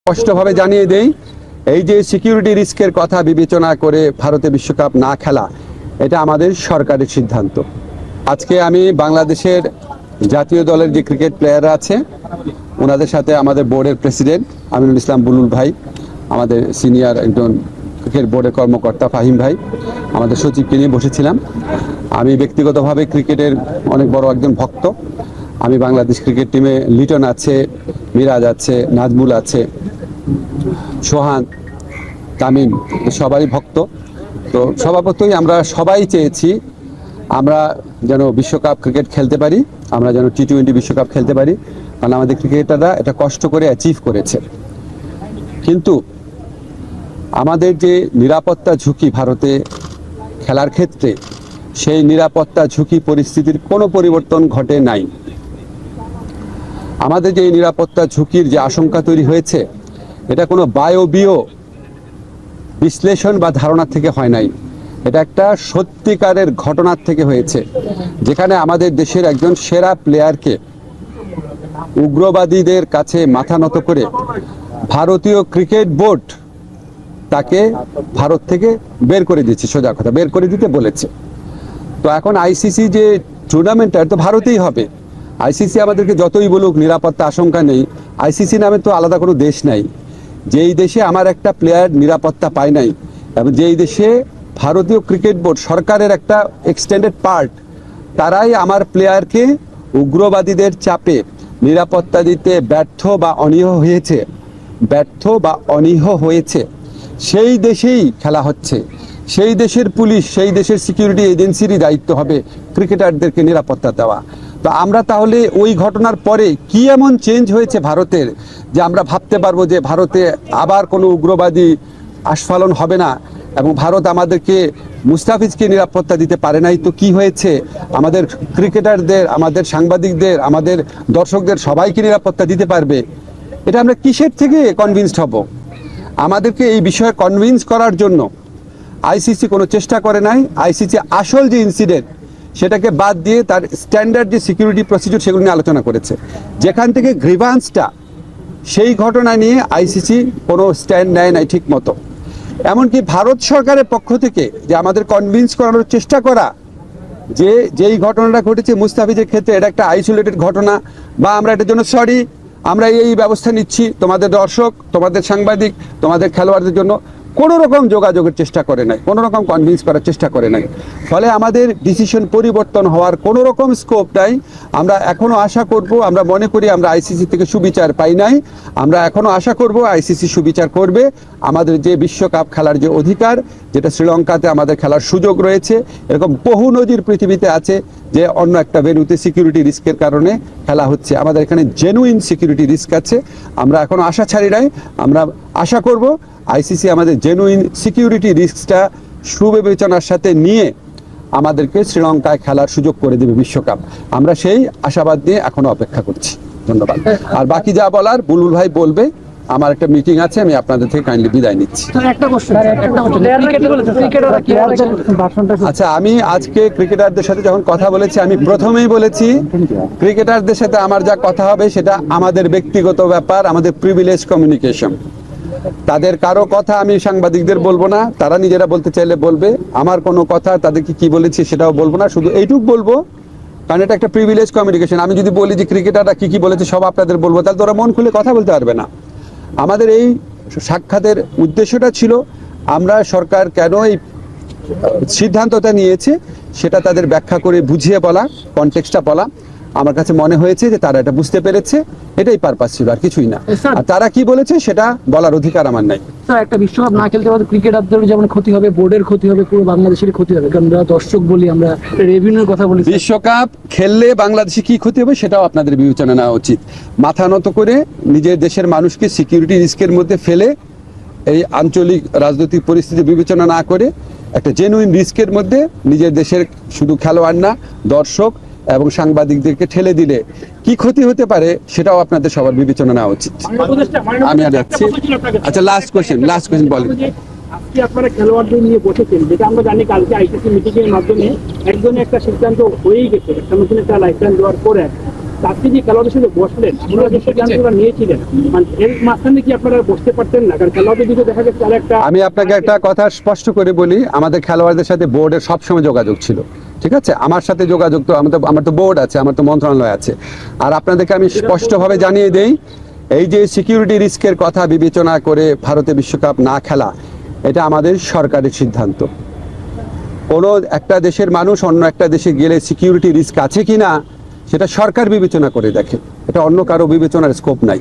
স্পষ্টভাবে জানিয়ে দেই, এই যে সিকিউরিটি রিস্কের কথা বিবেচনা করে ভারতে বিশ্বকাপ না খেলা, এটা আমাদের সরকারের সিদ্ধান্ত। আজকে আমি বাংলাদেশের জাতীয় দলের যে ক্রিকেট প্লেয়াররা আছে ওনাদের সাথে আমাদের বোর্ডের প্রেসিডেন্ট আমিনুল ইসলাম বুলুল ভাই, আমাদের সিনিয়র একজন ক্রিকেট বোর্ডের কর্মকর্তা ফাহিম ভাই, আমাদের সচিবকে নিয়ে বসেছিলাম। আমি ব্যক্তিগতভাবে ক্রিকেটের অনেক বড় একজন ভক্ত। আমি বাংলাদেশ ক্রিকেট টিমে লিটন আছে, মিরাজ আছে, নাজমুল আছে, সোহান, তামিম, সবারই ভক্ত। তো স্বভাবতই আমরা সবাই চেয়েছি আমরা যেন বিশ্বকাপ ক্রিকেট খেলতে পারি, আমরা যেন টি-20 বিশ্বকাপ খেলতে পারি, কারণ আমাদের ক্রিকেটাররা এটা কষ্ট করে অ্যাচিভ করেছে। কিন্তু আমাদের যে নিরাপত্তা ঝুঁকি ভারতে খেলার ক্ষেত্রে, সেই নিরাপত্তা ঝুঁকি পরিস্থিতির কোনো পরিবর্তন ঘটে নাই। আমাদের যে নিরাপত্তা ঝুঁকির যে আশঙ্কা তৈরি হয়েছে, এটা কোনো বায়বীয় বিশ্লেষণ বা ধারণা থেকে হয় নাই, এটা একটা সত্যিকারের ঘটনার থেকে হয়েছে, যেখানে আমাদের দেশের একজন সেরা প্লেয়ারকে উগ্রবাদীদের কাছে মাথা নত করে ভারতীয় ক্রিকেট বোর্ড তাকে ভারত থেকে বের করে দিয়েছে, সোজা কথা বের করে দিতে বলেছে। তো এখন আইসিসি যে টুর্নামেন্টটা তো ভারতেই হবে। আইসিসি আমাদেরকে যতই বলুক নিরাপত্তা আশঙ্কা নেই, আইসিসি নামে তো আলাদা কোনো দেশ নাই। যেই দেশে আমার একটা প্লেয়ার নিরাপত্তা পায় নাই, এবং যেই দেশে ভারতীয় ক্রিকেট বোর্ড সরকারের একটা এক্সটেন্ডেড পার্ট, তারাই আমার প্লেয়ারকে উগ্রবাদীদের চাপে নিরাপত্তা দিতে ব্যর্থ বা অনীহ হয়েছে, সেই দেশেই খেলা হচ্ছে। সেই দেশের পুলিশ, সেই দেশের সিকিউরিটি এজেন্সিরই দায়িত্ব হবে ক্রিকেটারদেরকে নিরাপত্তা দেওয়া। তো আমরা তাহলে ওই ঘটনার পরে কি এমন চেঞ্জ হয়েছে ভারতের, যে আমরা ভাবতে পারবো যে ভারতে আবার কোনো উগ্রবাদী আস্ফালন হবে না, এবং ভারত আমাদেরকে মুস্তাফিজকে নিরাপত্তা দিতে পারে নাই তো কি হয়েছে, আমাদের ক্রিকেটারদের, আমাদের সাংবাদিকদের, আমাদের দর্শকদের সবাইকে নিরাপত্তা দিতে পারবে? এটা আমরা কিসের থেকে কনভিন্সড হব? আমাদেরকে এই বিষয়ে কনভিন্স করার জন্য আইসিসি কোনো চেষ্টা করে নাই। আইসিসি আসল যে ইনসিডেন্ট সেটাকে বাদ দিয়ে তার স্ট্যান্ডার্ড যে সিকিউরিটি প্রসিডিউর সেগুলো নিয়ে আলোচনা করেছে। যেখান থেকে গ্রিভান্সটা, সেই ঘটনা নিয়ে আইসিসি কোনো স্ট্যান্ড নেয় নাই ঠিক মতো। এমনকি ভারত সরকারের পক্ষ থেকে যে আমাদের কনভিন্স করানোর চেষ্টা করা যে যেই ঘটনাটা ঘটেছে মুস্তাফিজের ক্ষেত্রে এটা একটা আইসোলেটেড ঘটনা, বা আমরা এটার জন্য সরি, আমরা এই ব্যবস্থা নিচ্ছি, তোমাদের দর্শক, তোমাদের সাংবাদিক, তোমাদের খেলোয়াড়দের জন্য কোনো রকম যোগাযোগের চেষ্টা করে নাই, কোনো রকম কনভিন্স করার চেষ্টা করে নাই। ফলে আমাদের ডিসিশন পরিবর্তন হওয়ার কোনো রকম স্কোপ নাই। আমরা এখনও আশা করব, আমরা মনে করি আমরা আইসিসি থেকে সুবিচার পাই নাই, আমরা এখনও আশা করব আইসিসি সুবিচার করবে। আমাদের যে বিশ্বকাপ খেলার যে অধিকার, যেটা শ্রীলঙ্কাতে আমাদের খেলার সুযোগ রয়েছে, এরকম বহু নজির পৃথিবীতে আছে যে অন্য একটা ভেন্যুতে সিকিউরিটি রিস্কের কারণে খেলা হচ্ছে। আমাদের এখানে জেনুইন সিকিউরিটি রিস্ক আছে, আমরা এখনও আশা ছাড়ি নাই। আমরা আশা করব আইসিসি আমাদের জেনুইন সিকিউরিটি রিস্কটা সুবিবেচনার সাথে নিয়ে আমাদেরকে শ্রীলঙ্কায় খেলার সুযোগ করে দেবে বিশ্বকাপ। আমরা সেই আশাবাদ নিয়ে এখনো অপেক্ষা করছি। ধন্যবাদ। আর বাকি যা বলার বুলবুল ভাই বলবে। আমার একটা মিটিং আছে, আমি আপনাদের থেকে কাইন্ডলি বিদায় নিচ্ছি। আচ্ছা, আমি আজকে ক্রিকেটারদের সাথে যখন কথা বলেছি, আমি প্রথমেই বলেছি ক্রিকেটারদের সাথে আমার যা কথা হবে সেটা আমাদের ব্যক্তিগত ব্যাপার, আমাদের প্রিভিলেজ কমিউনিকেশন। তাদের কারো কথা আমি সাংবাদিকদের বলবো না, তারা নিজেরা বলতে চাইলে বলবে। আমার কোনো কথা তাদেরকে কি বলেছি সেটাও বলবো না, শুধু এইটুক বলবো, কারণ এটা একটা প্রিভিলেজ কমিউনিকেশন। আমি যদি বলি যে ক্রিকেটাররা কি বলেছে সব আপনাদের বলবো, তাহলে তো ওরা মন খুলে কথা বলতে পারবে না। আমাদের এই সাক্ষাতের উদ্দেশ্যটা ছিল আমরা সরকার কেন এই সিদ্ধান্তটা নিয়েছে সেটা তাদের ব্যাখ্যা করে বুঝিয়ে বলা, কনটেক্সটটা বলা। আমার কাছে মনে হয়েছে যে তারা এটা বুঝতে পেরেছে, এটাই পারপাস ছিল, আর কিছুই না। আর তারা কি বলেছে সেটা বলার অধিকার আমার নাই। স্যার, একটা বিশ্বকাপ না খেলতে পারলে ক্রিকেটারদের যেমন ক্ষতি হবে, বোর্ডের ক্ষতি হবে, পুরো বাংলাদেশের ক্ষতি হবে, কারণ আমরা দর্শক বলি, আমরা রেভিনিউর কথা বলি। বিশ্বকাপ খেললে বাংলাদেশে কি ক্ষতি হবে সেটাও আপনাদের বিবেচনা নেওয়া উচিত। মাথা নত করে নিজের দেশের মানুষকে সিকিউরিটি রিস্কের মধ্যে ফেলে এই আঞ্চলিক রাজনৈতিক পরিস্থিতি বিবেচনা না করে একটা জেনুইন রিস্কের মধ্যে নিজের দেশের শুধু খেলোয়াড় না, দর্শক এবং সাংবাদিকদেরকে ঠেলে দিলে কি ক্ষতি হতে পারে সেটাও আপনাদের সবার বিবেচনা নেওয়া উচিত। আমি আর যাচ্ছি। আচ্ছা, লাস্ট কোয়েশ্চেন বলেন। আজকে আপনারা খেলোয়াড়দের নিয়ে বসেছেন, যেটা আমরা জানি কালকে আইসিসি মিটিং এর মাধ্যমে একজনের একটা সিদ্ধান্ত হয়েই গেছে, একটা নতুন একটা লাইসেন্স দেওয়ার পরে আজকে যে খেলোয়াড়দের সাথে বসলেন আপনারা যে সিদ্ধান্তটা নিয়েছিলেন মানে এর মাঝখানে কি আপনারা বসতে পারতেন না? কারণ খেলোয়াড়দের দিকে দেখা যাচ্ছে আর একটা আমি আপনাকে একটা কথা স্পষ্ট করে বলি, আমাদের খেলোয়াড়দের সাথে বোর্ডের সবসময় যোগাযোগ ছিল, ঠিক আছে? আমার সাথে যোগাযোগ তো আমার তো বোর্ড আছে, আমার তো মন্ত্রণালয় আছে। আর আপনাদেরকে আমি স্পষ্টভাবে জানিয়ে দেই, এই যে সিকিউরিটি রিস্কের কথা বিবেচনা করে ভারতে বিশ্বকাপ না খেলা, এটা আমাদের সরকারের সিদ্ধান্ত। কোনো একটা দেশের মানুষ অন্য একটা দেশে গেলে সিকিউরিটি রিস্ক আছে কিনা সেটা সরকার বিবেচনা করে দেখে, এটা অন্য কারো বিবেচনার স্কোপ নাই।